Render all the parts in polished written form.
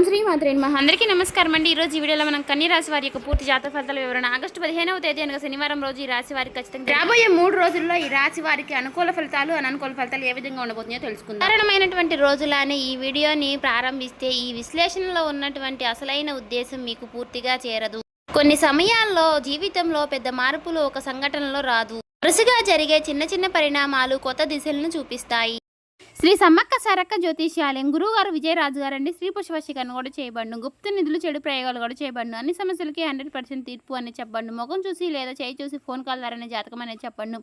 శ్రీ మాత్రే నమః. అందరికీ నమస్కారం అండి. ఈ రోజు ఈ వీడియోలో మనం కన్య రాశి వారి యొక్క పూర్తి జాతక ఫలితాల వివరణ ఆగస్టు 15వ తేదీ అనగా శనివారం రోజు ఈ రాశి వారికి ఖచ్చితంగా రాబోయే 3 రోజుల్లో ఈ రాశి వారికి అనుకూల ఫలితాలు అననుకూల ఫలితాలు ఏ విధంగా ఉండబోతున్నాయో తెలుసుకుందాం. సాధారణమైనటువంటి రోజులానే ఈ వీడియోని ప్రారంభిస్తే ఈ విశ్లేషణలో ఉన్నటువంటి అసలైన ఉద్దేశం మీకు పూర్తిగా చేరదు. కొన్ని సమయాల్లో జీవితంలో పెద్ద మార్పులు ఒక సంఘటనలో రాదు. వరుసగా జరిగే చిన్న చిన్న పరిణామాలు కొత్త దిశలను చూపిస్తాయి. శ్రీ సమ్మక్క సారక్క జ్యోతిష్యాలయం గురువుగారు విజయరాజు గారండి. స్త్రీ పుష్పవశీకరణ కూడా చేయబడును. గుప్త నిధులు చెడు ప్రయోగాలు కూడా చేయబడును. అన్ని సమస్యలకి 100% తీర్పు అని చెప్పండు. ముఖం చూసి లేదా చేయి చూసి ఫోన్ కాల్ ద్వారా జాతకం అనేది చెప్పండు.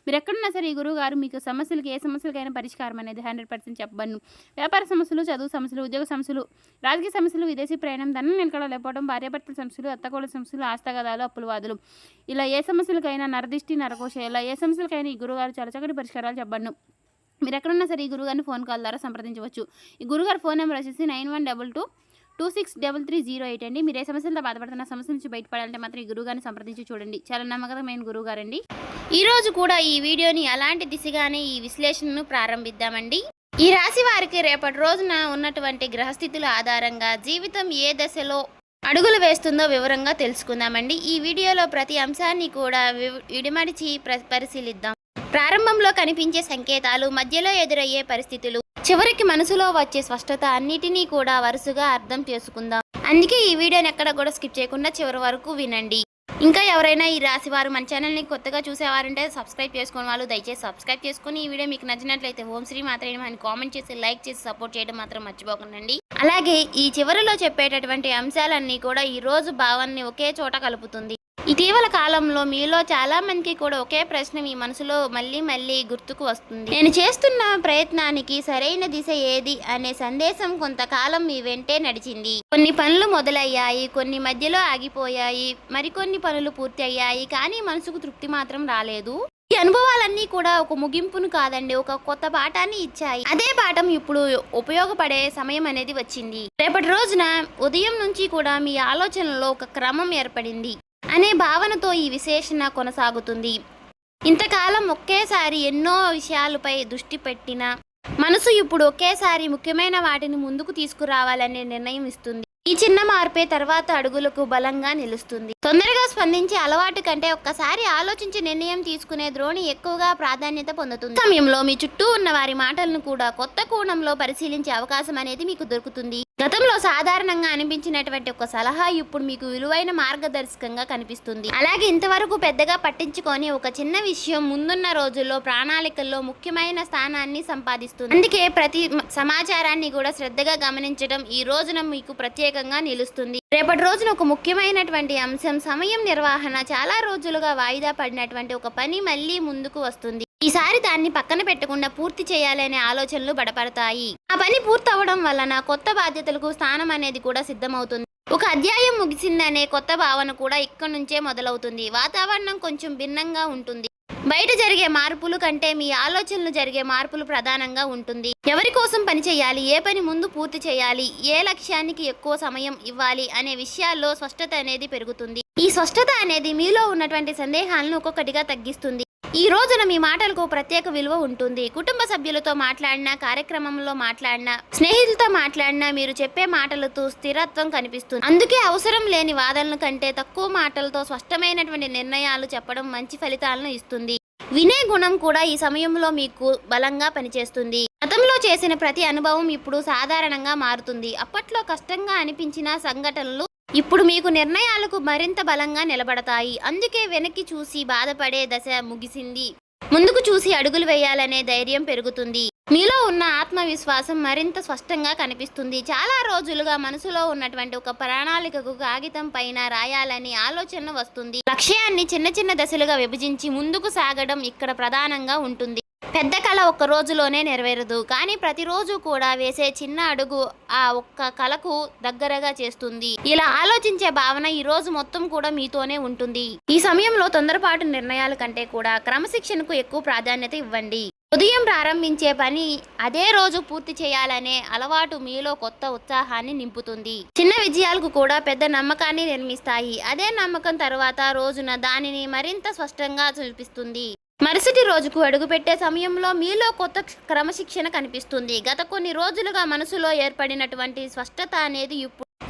మీరు ఎక్కడున్నా సరే ఈ గురువుగారు మీకు సమస్యలకి ఏ సమస్యలకైనా పరిష్కారం అనేది 100% చెప్పబడును. వ్యాపార సమస్యలు, చదువు సమస్యలు, ఉద్యోగ సమస్యలు, రాజకీయ సమస్యలు, విదేశీ ప్రయాణం, ధనం నిలకడ లేకపోవడం, భార్యాభర్తల సమస్యలు, అత్తకోళ్ళ సమస్యలు, ఆస్తగదాలు, అప్పుల వాదులు, ఇలా ఏ సమస్యలకైనా నరదిష్టి నరకోశ, ఇలా ఏ సమస్యలకైనా ఈ గురువుగారు చాలా చక్కటి పరిష్కారాలు చెప్పబడును. మీరు ఎక్కడున్నా సరే ఈ గురుగారిని ఫోన్ కాల్ ద్వారా సంప్రదించవచ్చు. ఈ గురుగారు ఫోన్ నెంబర్ వచ్చేసి 9122263308 అండి. మీరు ఏ సమస్యలతో బాధపడుతున్న సమస్య నుంచి బయటపడాలంటే మాత్రం ఈ గురుగారిని సంప్రదించి చూడండి. చాలా నమ్మకమైన గురుగారండి. ఈ రోజు కూడా ఈ వీడియోని అలాంటి దిశగానే ఈ విశ్లేషణను ప్రారంభిద్దామండి. ఈ రాశి వారికి రేపటి రోజున ఉన్నటువంటి గ్రహస్థితుల ఆధారంగా జీవితం ఏ దశలో అడుగులు వేస్తుందో వివరంగా తెలుసుకుందామండి. ఈ వీడియోలో ప్రతి అంశాన్ని కూడా విడిమడిచి పరిశీలిద్దాం. ప్రారంభంలో కనిపించే సంకేతాలు, మధ్యలో ఎదురయ్యే పరిస్థితులు, చివరికి మనసులో వచ్చే స్పష్టత అన్నిటినీ కూడా వరుసగా అర్థం చేసుకుందాం. అందుకే ఈ వీడియోని ఎక్కడ కూడా స్కిప్ చేయకుండా చివరి వరకు వినండి. ఇంకా ఎవరైనా ఈ రాశి వారు మన ఛానల్ని కొత్తగా చూసేవారంటే సబ్స్క్రైబ్ చేసుకునే వాళ్ళు దయచేసి సబ్స్క్రైబ్ చేసుకుని ఈ వీడియో మీకు నచ్చినట్లయితే ఓం శ్రీ మాత్రే నమః అని కామెంట్ చేసి లైక్ చేసి సపోర్ట్ చేయడం మాత్రం మర్చిపోకండి. అలాగే ఈ చివరిలో చెప్పేటటువంటి అంశాలన్నీ కూడా ఈ రోజు భావాన్ని ఒకే చోట కలుపుతుంది. ఇటీవల కాలంలో మీలో చాలా మందికి కూడా ఒకే ప్రశ్న మీ మనసులో మళ్ళీ గుర్తుకు వస్తుంది. నేను చేస్తున్న ప్రయత్నానికి సరైన దిశ ఏది అనే సందేశం కొంతకాలం మీ వెంటే నడిచింది. కొన్ని పనులు మొదలయ్యాయి, కొన్ని మధ్యలో ఆగిపోయాయి, మరికొన్ని పనులు పూర్తి అయ్యాయి, కానీ మనసుకు తృప్తి మాత్రం రాలేదు. ఈ అనుభవాలన్నీ కూడా ఒక ముగింపును కాదండి, ఒక కొత్త పాఠాన్ని ఇచ్చాయి. అదే పాఠం ఇప్పుడు ఉపయోగపడే సమయం అనేది వచ్చింది. రేపటి రోజున ఉదయం నుంచి కూడా మీ ఆలోచనలో ఒక క్రమం ఏర్పడింది అనే భావనతో ఈ విశ్లేషణ కొనసాగుతుంది. ఇంతకాలం ఒకేసారి ఎన్నో విషయాలపై దృష్టి పెట్టిన మనసు ఇప్పుడు ఒకేసారి ముఖ్యమైన వాటిని ముందుకు తీసుకురావాలనే నిర్ణయం ఇస్తుంది. ఈ చిన్న మార్పే తర్వాత అడుగులకు బలంగా నిలుస్తుంది. తొందరగా స్పందించే అలవాటు కంటే ఒక్కసారి ఆలోచించి నిర్ణయం తీసుకునే ధోరణి ఎక్కువగా ప్రాధాన్యత పొందుతుంది. సమయంలో మీ చుట్టూ ఉన్న వారి మాటలను కూడా కొత్త కోణంలో పరిశీలించే అవకాశం అనేది మీకు దొరుకుతుంది. గతంలో సాధారణంగా అనిపించినటువంటి ఒక సలహా ఇప్పుడు మీకు విలువైన మార్గదర్శకంగా కనిపిస్తుంది. అలాగే ఇంతవరకు పెద్దగా పట్టించుకొని ఒక చిన్న విషయం ముందున్న రోజుల్లో ప్రణాళికల్లో ముఖ్యమైన స్థానాన్ని సంపాదిస్తుంది. అందుకే ప్రతి సమాచారాన్ని కూడా శ్రద్ధగా గమనించడం ఈ రోజున మీకు ప్రత్యేకంగా నిలుస్తుంది. రేపటి రోజున ఒక ముఖ్యమైనటువంటి అంశం సమయం నిర్వహణ. చాలా రోజులుగా వాయిదా పడినటువంటి ఒక పని మళ్ళీ ముందుకు వస్తుంది. ఈసారి దాన్ని పక్కన పెట్టకుండా పూర్తి చేయాలనే ఆలోచనలు బడపడతాయి. ఆ పని పూర్తవడం వలన కొత్త బాధ్యతలకు స్థానం అనేది కూడా సిద్ధమవుతుంది. ఒక అధ్యాయం ముగిసిందనే కొత్త భావన కూడా ఇక్కడి నుంచే మొదలవుతుంది. వాతావరణం కొంచెం భిన్నంగా ఉంటుంది. బయట జరిగే మార్పులు కంటే మీ ఆలోచనలు జరిగే మార్పులు ప్రధానంగా ఉంటుంది. ఎవరి కోసం పని చేయాలి, ఏ పని ముందు పూర్తి చేయాలి, ఏ లక్ష్యానికి ఎక్కువ సమయం ఇవ్వాలి అనే విషయాల్లో స్పష్టత అనేది పెరుగుతుంది. ఈ స్పష్టత అనేది మీలో ఉన్నటువంటి సందేహాలను ఒక్కొక్కటిగా తగ్గిస్తుంది. ఈ రోజున మీ మాటలకు ప్రత్యేక విలువ ఉంటుంది. కుటుంబ సభ్యులతో మాట్లాడినా, కార్యక్రమంలో మాట్లాడినా, స్నేహితులతో మాట్లాడినా మీరు చెప్పే మాటలతో స్థిరత్వం కనిపిస్తుంది. అందుకే అవసరం లేని వాదనల కంటే తక్కువ మాటలతో స్పష్టమైనటువంటి నిర్ణయాలు చెప్పడం మంచి ఫలితాలను ఇస్తుంది. వినే గుణం కూడా ఈ సమయంలో మీకు బలంగా పనిచేస్తుంది. గతంలో చేసిన ప్రతి అనుభవం ఇప్పుడు సాధారణంగా మారుతుంది. అప్పట్లో కష్టంగా అనిపించిన సంఘటనలు ఇప్పుడు మీకు నిర్ణయాలకు మరింత బలంగా నిలబడతాయి. అందుకే వెనక్కి చూసి బాధపడే దశ ముగిసింది. ముందుకు చూసి అడుగులు వేయాలనే ధైర్యం పెరుగుతుంది. మీలో ఉన్న ఆత్మవిశ్వాసం మరింత స్పష్టంగా కనిపిస్తుంది. చాలా రోజులుగా మనసులో ఉన్నటువంటి ఒక ప్రణాళికకు కాగితం పైన రాయాలని ఆలోచన వస్తుంది. లక్ష్యాన్ని చిన్న చిన్న దశలుగా విభజించి ముందుకు సాగడం ఇక్కడ ప్రధానంగా ఉంటుంది. పెద్ద కళ ఒక్క రోజులోనే నెరవేరదు, కానీ ప్రతిరోజు కూడా వేసే చిన్న అడుగు ఆ ఒక్క కళకు దగ్గరగా చేస్తుంది. ఇలా ఆలోచించే భావన ఈ రోజు మొత్తం కూడా మీతోనే ఉంటుంది. ఈ సమయంలో తొందరపాటు నిర్ణయాల కంటే కూడా క్రమశిక్షణకు ఎక్కువ ప్రాధాన్యత ఇవ్వండి. ఉదయం ప్రారంభించే పని అదే రోజు పూర్తి చేయాలనే అలవాటు మీలో కొత్త ఉత్సాహాన్ని నింపుతుంది. చిన్న విజయాలకు కూడా పెద్ద నమ్మకాన్ని నిర్మిస్తాయి. అదే నమ్మకం తర్వాత రోజున దానిని మరింత స్పష్టంగా చూపిస్తుంది. మరుసటి రోజుకు అడుగుపెట్టే సమయంలో మీలో కొత్త క్రమశిక్షణ కనిపిస్తుంది. గత కొన్ని రోజులుగా మనసులో ఏర్పడినటువంటి స్పష్టత అనేది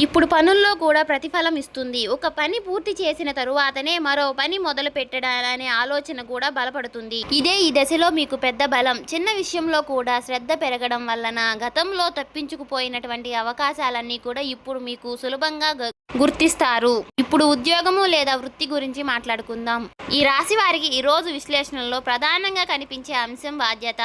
ఇప్పుడు పనుల్లో కూడా ప్రతిఫలం ఇస్తుంది. ఒక పని పూర్తి చేసిన తరువాతనే మరో పని మొదలు పెట్టడాలనే ఆలోచన కూడా బలపడుతుంది. ఇదే ఈ దశలో మీకు పెద్ద బలం. చిన్న విషయంలో కూడా శ్రద్ధ పెరగడం వలన గతంలో తప్పించుకుపోయినటువంటి అవకాశాలన్నీ కూడా ఇప్పుడు మీకు సులభంగా గుర్తిస్తారు. ఇప్పుడు ఉద్యోగము లేదా వృత్తి గురించి మాట్లాడుకుందాం. ఈ రాశి వారికి ఈ రోజు విశ్లేషణలో ప్రధానంగా కనిపించే అంశం బాధ్యత.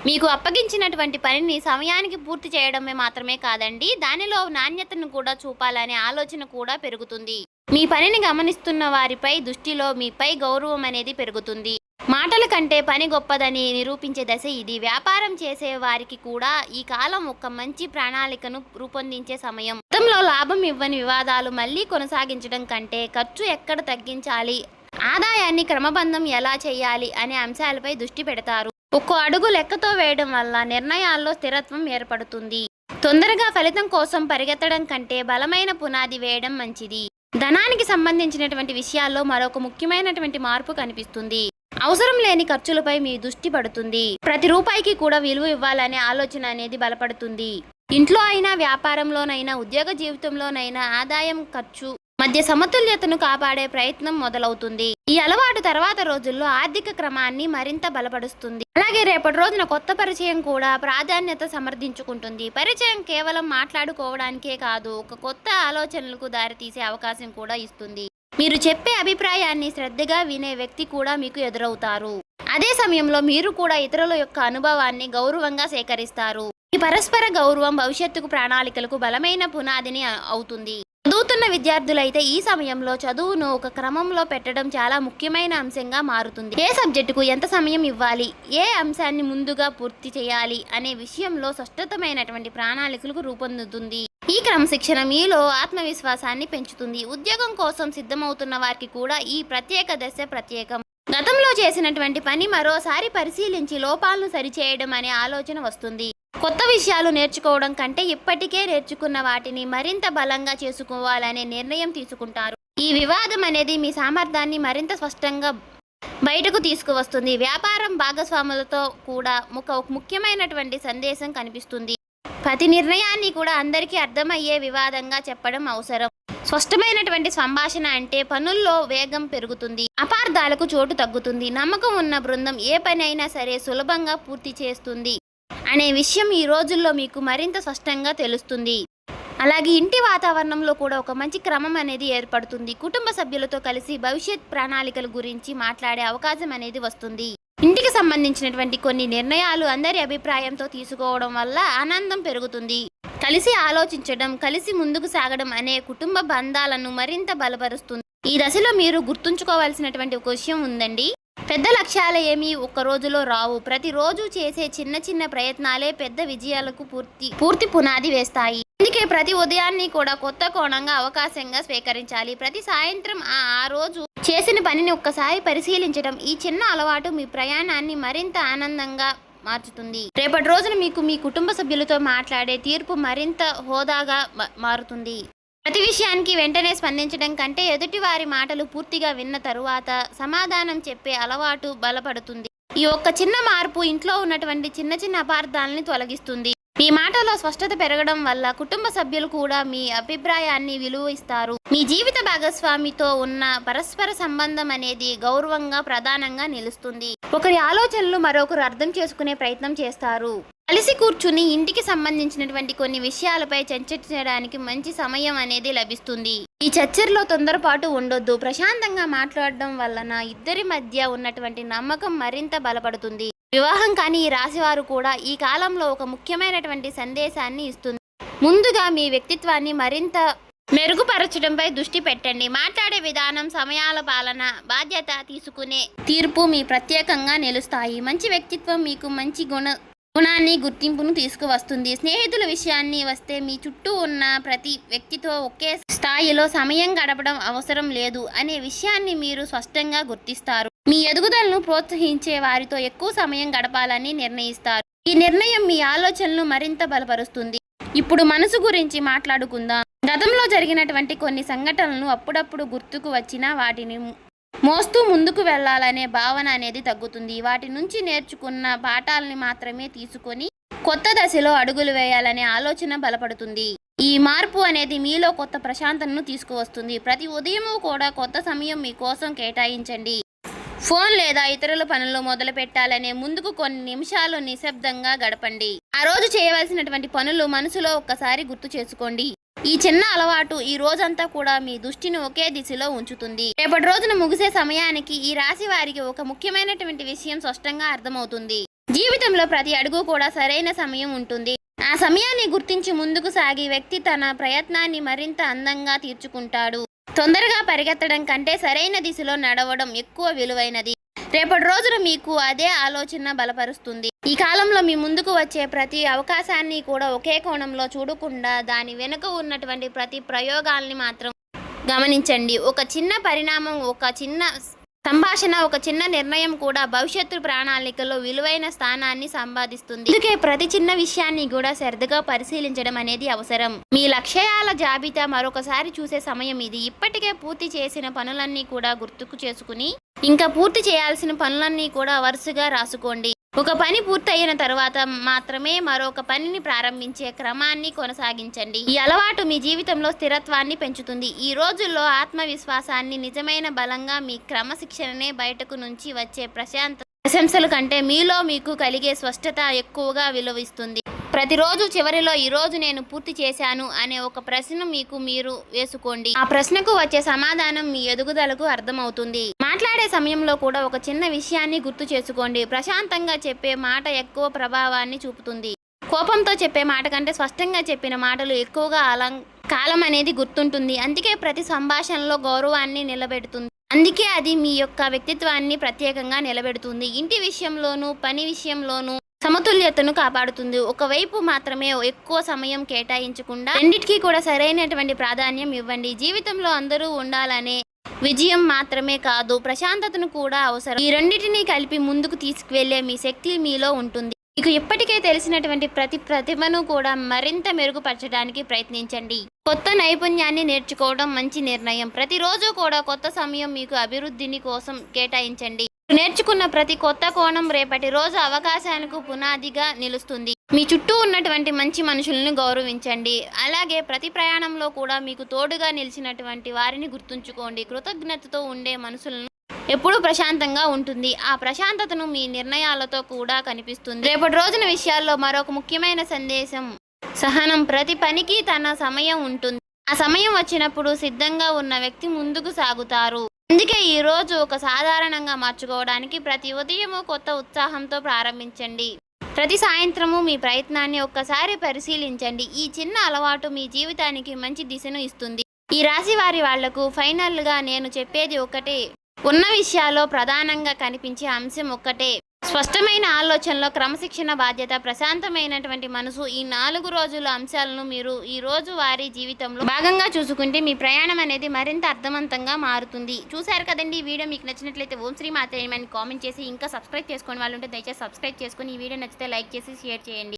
మీకు అప్పగించినటువంటి పనిని సమయానికి పూర్తి చేయడమే మాత్రమే కాదండి, దానిలో నాణ్యతను కూడా చూపాలనే ఆలోచన కూడా పెరుగుతుంది. మీ పనిని గమనిస్తున్న వారిపై దృష్టిలో మీపై గౌరవం అనేది పెరుగుతుంది. మాటల కంటే పని గొప్పదని నిరూపించే దశ ఇది. వ్యాపారం చేసే వారికి కూడా ఈ కాలం ఒక మంచి ప్రణాళికను రూపొందించే సమయం. గతంలో లాభం ఇవ్వని వివాదాలు మళ్ళీ కొనసాగించడం కంటే ఖర్చు ఎక్కడ తగ్గించాలి, ఆదాయాన్ని క్రమబద్ధం ఎలా చేయాలి అనే అంశాలపై దృష్టి పెడతారు. ఒక్కో అడుగు లెక్కతో వేయడం వల్ల నిర్ణయాల్లో స్థిరత్వం ఏర్పడుతుంది. తొందరగా ఫలితం కోసం పరిగెత్తడం కంటే బలమైన పునాది వేయడం మంచిది. ధనానికి సంబంధించినటువంటి విషయాల్లో మరొక ముఖ్యమైనటువంటి మార్పు కనిపిస్తుంది. అవసరం లేని ఖర్చులపై మీ దృష్టి పడుతుంది. ప్రతి రూపాయికి కూడా విలువ ఇవ్వాలనే ఆలోచన అనేది బలపడుతుంది. ఇంట్లో అయినా, వ్యాపారంలోనైనా, ఉద్యోగ జీవితంలోనైనా ఆదాయం ఖర్చు మధ్య సమతుల్యతను కాపాడే ప్రయత్నం మొదలవుతుంది. ఈ అలవాటు తర్వాత రోజుల్లో ఆర్థిక క్రమాన్ని మరింత బలపరుస్తుంది. అలాగే రేపటి రోజున కొత్త పరిచయం కూడా ప్రాధాన్యత సమర్థించుకుంటుంది. పరిచయం కేవలం మాట్లాడుకోవడానికే కాదు, ఒక కొత్త ఆలోచనలకు దారితీసే అవకాశం కూడా ఇస్తుంది. మీరు చెప్పే అభిప్రాయాన్ని శ్రద్ధగా వినే వ్యక్తి కూడా మీకు ఎదురవుతారు. అదే సమయంలో మీరు కూడా ఇతరుల యొక్క అనుభవాన్ని గౌరవంగా సేకరిస్తారు. ఈ పరస్పర గౌరవం భవిష్యత్తుకు ప్రణాళికలకు బలమైన పునాదిని అవుతుంది. చదువుతున్న విద్యార్థులైతే ఈ సమయంలో చదువును ఒక క్రమంలో పెట్టడం చాలా ముఖ్యమైన అంశంగా మారుతుంది. ఏ సబ్జెక్టుకు ఎంత సమయం ఇవ్వాలి, ఏ అంశాన్ని ముందుగా పూర్తి చేయాలి అనే విషయంలో స్పష్టమైనటువంటి ప్రణాళికలకు రూపొందుతుంది. ఈ క్రమశిక్షణ మీలో ఆత్మవిశ్వాసాన్ని పెంచుతుంది. ఉద్యోగం కోసం సిద్ధమవుతున్న వారికి కూడా ఈ ప్రత్యేక దశ ప్రత్యేకం. గతంలో చేసినటువంటి పని మరోసారి పరిశీలించి లోపాలను సరిచేయడం అనే ఆలోచన వస్తుంది. కొత్త విషయాలు నేర్చుకోవడం కంటే ఇప్పటికే నేర్చుకున్న వాటిని మరింత బలంగా చేసుకోవాలనే నిర్ణయం తీసుకుంటారు. ఈ వివాదం అనేది మీ సామర్థ్యాన్ని మరింత స్పష్టంగా బయటకు తీసుకువస్తుంది. వ్యాపారం భాగస్వాములతో కూడా ఒక ముఖ్యమైనటువంటి సందేశం కనిపిస్తుంది. ప్రతి నిర్ణయాన్ని కూడా అందరికీ అర్థమయ్యే వివాదంగా చెప్పడం అవసరం. స్పష్టమైనటువంటి సంభాషణ అంటే పనుల్లో వేగం పెరుగుతుంది, అపార్థాలకు చోటు తగ్గుతుంది. నమ్మకం ఉన్న బృందం ఏ పని అయినా సరే సులభంగా పూర్తి చేస్తుంది అనే విషయం ఈ రోజుల్లో మీకు మరింత స్పష్టంగా తెలుస్తుంది. అలాగే ఇంటి వాతావరణంలో కూడా ఒక మంచి క్రమం అనేది ఏర్పడుతుంది. కుటుంబ సభ్యులతో కలిసి భవిష్యత్ ప్రణాళికల గురించి మాట్లాడే అవకాశం అనేది వస్తుంది. ఇంటికి సంబంధించినటువంటి కొన్ని నిర్ణయాలు అందరి అభిప్రాయంతో తీసుకోవడం వల్ల ఆనందం పెరుగుతుంది. కలిసి ఆలోచించడం, కలిసి ముందుకు సాగడం అనే కుటుంబ బంధాలను మరింత బలపరుస్తుంది. ఈ దశలో మీరు గుర్తుంచుకోవాల్సినటువంటి ఒక విషయం ఉందండి. పెద్ద లక్ష్యాలు ఏమీ ఒక్క రోజులో రావు. ప్రతిరోజు చేసే చిన్న చిన్న ప్రయత్నాలే పెద్ద విజయాలకు పూర్తి పునాది వేస్తాయి. అందుకే ప్రతి ఉదయాన్ని కూడా కొత్త కోణంగా అవకాశంగా స్వీకరించాలి. ప్రతి సాయంత్రం ఆ రోజు చేసిన పనిని ఒక్కసారి పరిశీలించడం, ఈ చిన్న అలవాటు మీ ప్రయాణాన్ని మరింత ఆనందంగా మార్చుతుంది. రేపటి రోజున మీకు మీ కుటుంబ సభ్యులతో మాట్లాడే తీర్పు మరింత హోదాగా మారుతుంది. ప్రతి విషయానికి వెంటనే స్పందించడం కంటే ఎదుటి వారి మాటలు పూర్తిగా విన్న తరువాత సమాధానం చెప్పే అలవాటు బలపడుతుంది. ఈ ఒక్క చిన్న మార్పు ఇంట్లో ఉన్నటువంటి చిన్న చిన్న అపార్థాలని తొలగిస్తుంది. మీ మాటలో స్పష్టత పెరగడం వల్ల కుటుంబ సభ్యులు కూడా మీ అభిప్రాయాన్ని విలువ ఇస్తారు. మీ జీవిత భాగస్వామితో ఉన్న పరస్పర సంబంధం అనేది గౌరవంగా ప్రధానంగా నిలుస్తుంది. ఒకరి ఆలోచనలు మరొకరు అర్థం చేసుకునే ప్రయత్నం చేస్తారు. కలిసి కూర్చుని ఇంటికి సంబంధించినటువంటి కొన్ని విషయాలపై చర్చించడానికి మంచి సమయం అనేది లభిస్తుంది. ఈ చర్చల్లో తొందరపాటు ఉండొద్దు. ప్రశాంతంగా మాట్లాడడం వలన ఇద్దరి మధ్య ఉన్నటువంటి నమ్మకం మరింత బలపడుతుంది. వివాహం కాని ఈ రాశివారు కూడా ఈ కాలంలో ఒక ముఖ్యమైనటువంటి సందేశాన్ని ఇస్తుంది. ముందుగా మీ వ్యక్తిత్వాన్ని మరింత మెరుగుపరచడంపై దృష్టి పెట్టండి. మాట్లాడే విధానం, సమయాల పాలన, బాధ్యత తీసుకునే తీర్పు మీ ప్రత్యేకంగా నిలుస్తాయి. మంచి వ్యక్తిత్వం మీకు మంచి గుణాన్ని, గుర్తింపును తీసుకువస్తుంది. స్నేహితుల విషయాన్ని వస్తే మీ చుట్టూ ఉన్న ప్రతి వ్యక్తితో ఒకే స్థాయిలో సమయం గడపడం అవసరం లేదు అనే విషయాన్ని మీరు స్పష్టంగా గుర్తిస్తారు. మీ ఎదుగుదలను ప్రోత్సహించే వారితో ఎక్కువ సమయం గడపాలని నిర్ణయిస్తారు. ఈ నిర్ణయం మీ ఆలోచనలు మరింత బలపరుస్తుంది. ఇప్పుడు మనసు గురించి మాట్లాడుకుందాం. గతంలో జరిగినటువంటి కొన్ని సంఘటనలు అప్పుడప్పుడు గుర్తుకు వచ్చినా వాటిని మోస్తూ ముందుకు వెళ్ళాలనే భావన అనేది తగ్గుతుంది. వాటి నుంచి నేర్చుకున్న పాఠాలని మాత్రమే తీసుకొని కొత్త దశలో అడుగులు వేయాలనే ఆలోచన బలపడుతుంది. ఈ మార్పు అనేది మీలో కొత్త ప్రశాంతతను తీసుకువస్తుంది. ప్రతి ఉదయము కూడా కొత్త సమయం మీకోసం కేటాయించండి. ఫోన్ లేదా ఇతరుల పనులు మొదలు పెట్టాలనే ముందుకు కొన్ని నిమిషాలు నిశ్శబ్దంగా గడపండి. ఆ రోజు చేయవలసినటువంటి పనులు మనసులో ఒక్కసారి గుర్తు చేసుకోండి. ఈ చిన్న అలవాటు ఈ రోజంతా కూడా మీ దృష్టిని ఒకే దిశలో ఉంచుతుంది. రేపటి రోజున ముగిసే సమయానికి ఈ రాశి వారికి ఒక ముఖ్యమైనటువంటి విషయం స్పష్టంగా అర్థమవుతుంది. జీవితంలో ప్రతి అడుగు కూడా సరైన సమయం ఉంటుంది. ఆ సమయాన్ని గుర్తించి ముందుకు సాగి వ్యక్తి తన ప్రయత్నాన్ని మరింత అందంగా తీర్చుకుంటాడు. తొందరగా పరిగెత్తడం కంటే సరైన దిశలో నడవడం ఎక్కువ విలువైనది. రేపటి రోజున మీకు అదే ఆలోచన బలపరుస్తుంది. ఈ కాలంలో మీ ముందుకు వచ్చే ప్రతి అవకాశాన్ని కూడా ఒకే కోణంలో చూడకుండా దాని వెనుక ఉన్నటువంటి ప్రతి ప్రయోగాల్ని మాత్రం గమనించండి. ఒక చిన్న పరిణామం, ఒక చిన్న సంభాషణ, ఒక చిన్న నిర్ణయం కూడా భవిష్యత్తు ప్రణాళికలో విలువైన స్థానాన్ని సంపాదిస్తుంది. అందుకే ప్రతి చిన్న విషయాన్ని కూడా శ్రద్ధగా పరిశీలించడం అనేది అవసరం. మీ లక్ష్యాల జాబితా మరొకసారి చూసే సమయం ఇది. ఇప్పటికే పూర్తి చేసిన పనులన్నీ కూడా గుర్తుకు చేసుకుని ఇంకా పూర్తి చేయాల్సిన పనులన్నీ కూడా వరుసగా రాసుకోండి. ఒక పని పూర్తయిన తర్వాత మాత్రమే మరొక పనిని ప్రారంభించే క్రమాన్ని కొనసాగించండి. ఈ అలవాటు మీ జీవితంలో స్థిరత్వాన్ని పెంచుతుంది. ఈ రోజుల్లో ఆత్మవిశ్వాసాన్ని నిజమైన బలంగా మీ క్రమశిక్షణనే బయటకు నుంచి వచ్చే ప్రశంసల కంటే మీలో మీకు కలిగే స్పష్టత ఎక్కువగా విలువిస్తుంది. ప్రతిరోజు చివరిలో ఈరోజు నేను పూర్తి చేశాను అనే ఒక ప్రశ్న మీకు మీరు వేసుకోండి. ఆ ప్రశ్నకు వచ్చే సమాధానం మీ ఎదుగుదలకు అర్థమవుతుంది. మాట్లాడే సమయంలో కూడా ఒక చిన్న విషయాన్ని గుర్తు చేసుకోండి. ప్రశాంతంగా చెప్పే మాట ఎక్కువ ప్రభావాన్ని చూపుతుంది. కోపంతో చెప్పే మాట కంటే స్పష్టంగా చెప్పిన మాటలు ఎక్కువగా కాలం అనేది గుర్తుంటుంది. అందుకే ప్రతి సంభాషణలో గౌరవాన్ని నిలబెడుతుంది. అందుకే అది మీ యొక్క వ్యక్తిత్వాన్ని ప్రత్యేకంగా నిలబెడుతుంది. ఇంటి విషయంలోనూ పని విషయంలోనూ సమతుల్యతను కాపాడుతుంది. ఒకవైపు మాత్రమే ఎక్కువ సమయం కేటాయించకుండా రెండిటికీ కూడా సరైనటువంటి ప్రాధాన్యం ఇవ్వండి. జీవితంలో అందరూ ఉండాలనే విజయం మాత్రమే కాదు, ప్రశాంతతను కూడా అవసరం. ఈ రెండింటినీ కలిపి ముందుకు తీసుకువెళ్లే మీ శక్తి మీలో ఉంటుంది. మీకు ఇప్పటికే తెలిసినటువంటి ప్రతి ప్రతిభను కూడా మరింత మెరుగుపరచడానికి ప్రయత్నించండి. కొత్త నైపుణ్యాన్ని నేర్చుకోవడం మంచి నిర్ణయం. ప్రతిరోజు కూడా కొత్త సమయం మీకు అభివృద్ధిని కోసం కేటాయించండి. నేర్చుకున్న ప్రతి కొత్త కోణం రేపటి రోజు అవకాశాలకు పునాదిగా నిలుస్తుంది. మీ చుట్టూ ఉన్నటువంటి మంచి మనుషులను గౌరవించండి. అలాగే ప్రతి ప్రయాణంలో కూడా మీకు తోడుగా నిలిచినటువంటి వారిని గుర్తుంచుకోండి. కృతజ్ఞతతో ఉండే మనసులను ఎప్పుడూ ప్రశాంతంగా ఉంటుంది. ఆ ప్రశాంతతను మీ నిర్ణయాలతో కూడా కనిపిస్తుంది. రేపటి రోజున విషయాల్లో మరొక ముఖ్యమైన సందేశం సహనం. ప్రతి పనికి తన సమయం ఉంటుంది. ఆ సమయం వచ్చినప్పుడు సిద్ధంగా ఉన్న వ్యక్తి ముందుకు సాగుతారు. అందుకే ఈ రోజు ఒక సాధారణంగా మార్చుకోవడానికి ప్రతి ఉదయము కొత్త ఉత్సాహంతో ప్రారంభించండి. ప్రతి సాయంత్రము మీ ప్రయత్నాన్ని ఒక్కసారి పరిశీలించండి. ఈ చిన్న అలవాటు మీ జీవితానికి మంచి దిశను ఇస్తుంది. ఈ రాశి వాళ్లకు ఫైనల్గా నేను చెప్పేది ఒకటే. ఉన్న విషయాల్లో ప్రధానంగా కనిపించే అంశం ఒక్కటే. స్పష్టమైన ఆలోచనలో క్రమశిక్షణ, బాధ్యత, ప్రశాంతమైనటువంటి మనసు. ఈ 4 రోజుల అంశాలను మీరు ఈ రోజు వారి జీవితంలో భాగంగా చూసుకుంటే మీ ప్రయాణం అనేది మరింత అర్థవంతంగా మారుతుంది. చూశారు కదండి. ఈ వీడియో మీకు నచ్చినట్లయితే ఓం శ్రీ మాత్రే అని కామెంట్ చేసి ఇంకా సబ్స్క్రైబ్ చేసుకోని వాళ్ళు ఉంటే దయచేసి సబ్స్క్రైబ్ చేసుకుని ఈ వీడియో నచ్చితే లైక్ చేసి షేర్ చేయండి.